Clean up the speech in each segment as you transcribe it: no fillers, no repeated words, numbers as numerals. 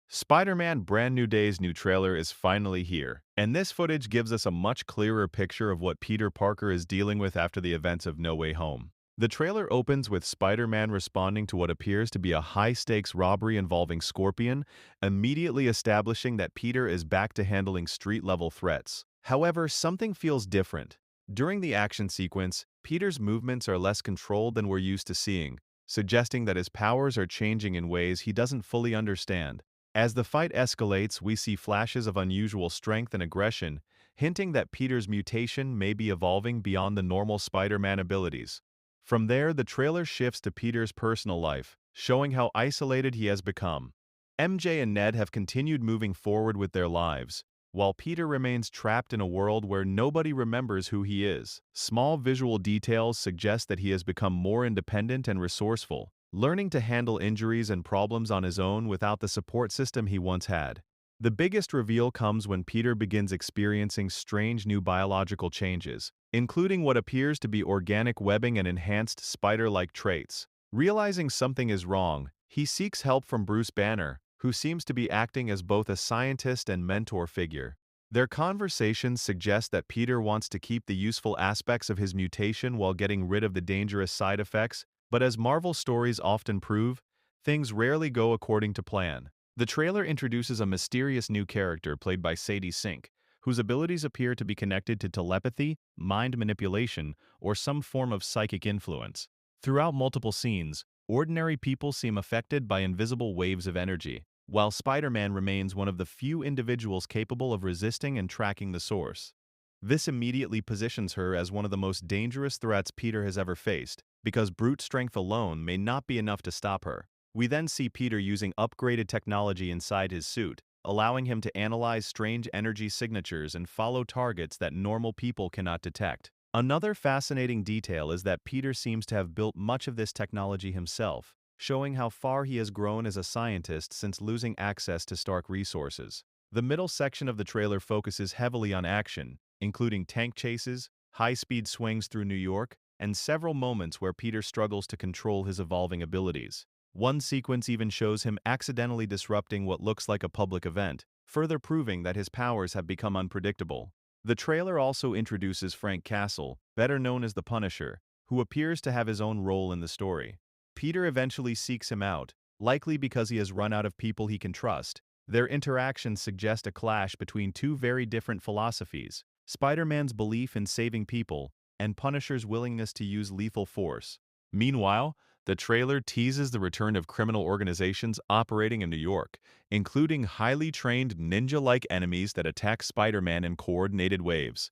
Spider-Man Brand New Day's new trailer is finally here, and this footage gives us a much clearer picture of what Peter Parker is dealing with after the events of No Way Home. The trailer opens with Spider-Man responding to what appears to be a high-stakes robbery involving Scorpion, immediately establishing that Peter is back to handling street-level threats. However, something feels different. During the action sequence, Peter's movements are less controlled than we're used to seeing, suggesting that his powers are changing in ways he doesn't fully understand. As the fight escalates, we see flashes of unusual strength and aggression, hinting that Peter's mutation may be evolving beyond the normal Spider-Man abilities. From there, the trailer shifts to Peter's personal life, showing how isolated he has become. MJ and Ned have continued moving forward with their lives, while Peter remains trapped in a world where nobody remembers who he is. Small visual details suggest that he has become more independent and resourceful, learning to handle injuries and problems on his own without the support system he once had. The biggest reveal comes when Peter begins experiencing strange new biological changes, including what appears to be organic webbing and enhanced spider-like traits. Realizing something is wrong, he seeks help from Bruce Banner, who seems to be acting as both a scientist and mentor figure. Their conversations suggest that Peter wants to keep the useful aspects of his mutation while getting rid of the dangerous side effects, but as Marvel stories often prove, things rarely go according to plan. The trailer introduces a mysterious new character played by Sadie Sink, whose abilities appear to be connected to telepathy, mind manipulation, or some form of psychic influence. Throughout multiple scenes, ordinary people seem affected by invisible waves of energy, while Spider-Man remains one of the few individuals capable of resisting and tracking the source. This immediately positions her as one of the most dangerous threats Peter has ever faced, because brute strength alone may not be enough to stop her. We then see Peter using upgraded technology inside his suit, allowing him to analyze strange energy signatures and follow targets that normal people cannot detect. Another fascinating detail is that Peter seems to have built much of this technology himself, showing how far he has grown as a scientist since losing access to Stark resources. The middle section of the trailer focuses heavily on action, including tank chases, high-speed swings through New York, and several moments where Peter struggles to control his evolving abilities. One sequence even shows him accidentally disrupting what looks like a public event, further proving that his powers have become unpredictable. The trailer also introduces Frank Castle, better known as the Punisher, who appears to have his own role in the story. Peter eventually seeks him out, likely because he has run out of people he can trust. Their interactions suggest a clash between two very different philosophies: Spider-Man's belief in saving people, and Punisher's willingness to use lethal force. Meanwhile, the trailer teases the return of criminal organizations operating in New York, including highly trained ninja-like enemies that attack Spider-Man in coordinated waves.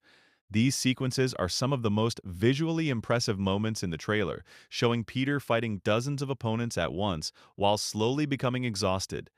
These sequences are some of the most visually impressive moments in the trailer, showing Peter fighting dozens of opponents at once while slowly becoming exhausted.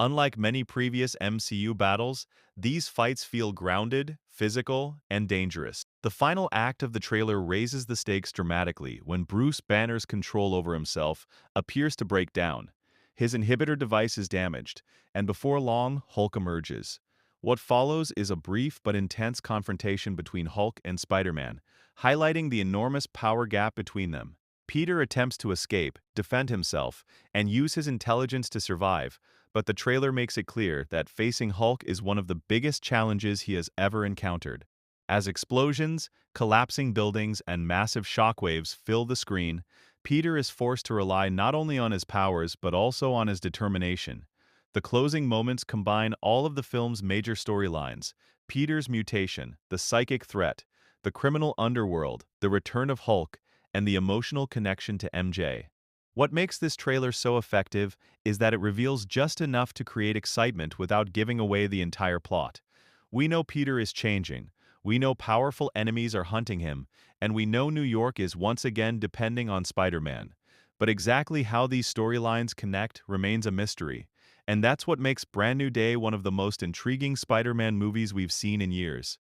Unlike many previous MCU battles, these fights feel grounded, physical, and dangerous. The final act of the trailer raises the stakes dramatically when Bruce Banner's control over himself appears to break down. His inhibitor device is damaged, and before long, Hulk emerges. What follows is a brief but intense confrontation between Hulk and Spider-Man, highlighting the enormous power gap between them. Peter attempts to escape, defend himself, and use his intelligence to survive, but the trailer makes it clear that facing Hulk is one of the biggest challenges he has ever encountered. As explosions, collapsing buildings, and massive shockwaves fill the screen, Peter is forced to rely not only on his powers but also on his determination. The closing moments combine all of the film's major storylines: Peter's mutation, the psychic threat, the criminal underworld, the return of Hulk, and the emotional connection to MJ. What makes this trailer so effective is that it reveals just enough to create excitement without giving away the entire plot. We know Peter is changing, we know powerful enemies are hunting him, and we know New York is once again depending on Spider-Man. But exactly how these storylines connect remains a mystery, and that's what makes Brand New Day one of the most intriguing Spider-Man movies we've seen in years.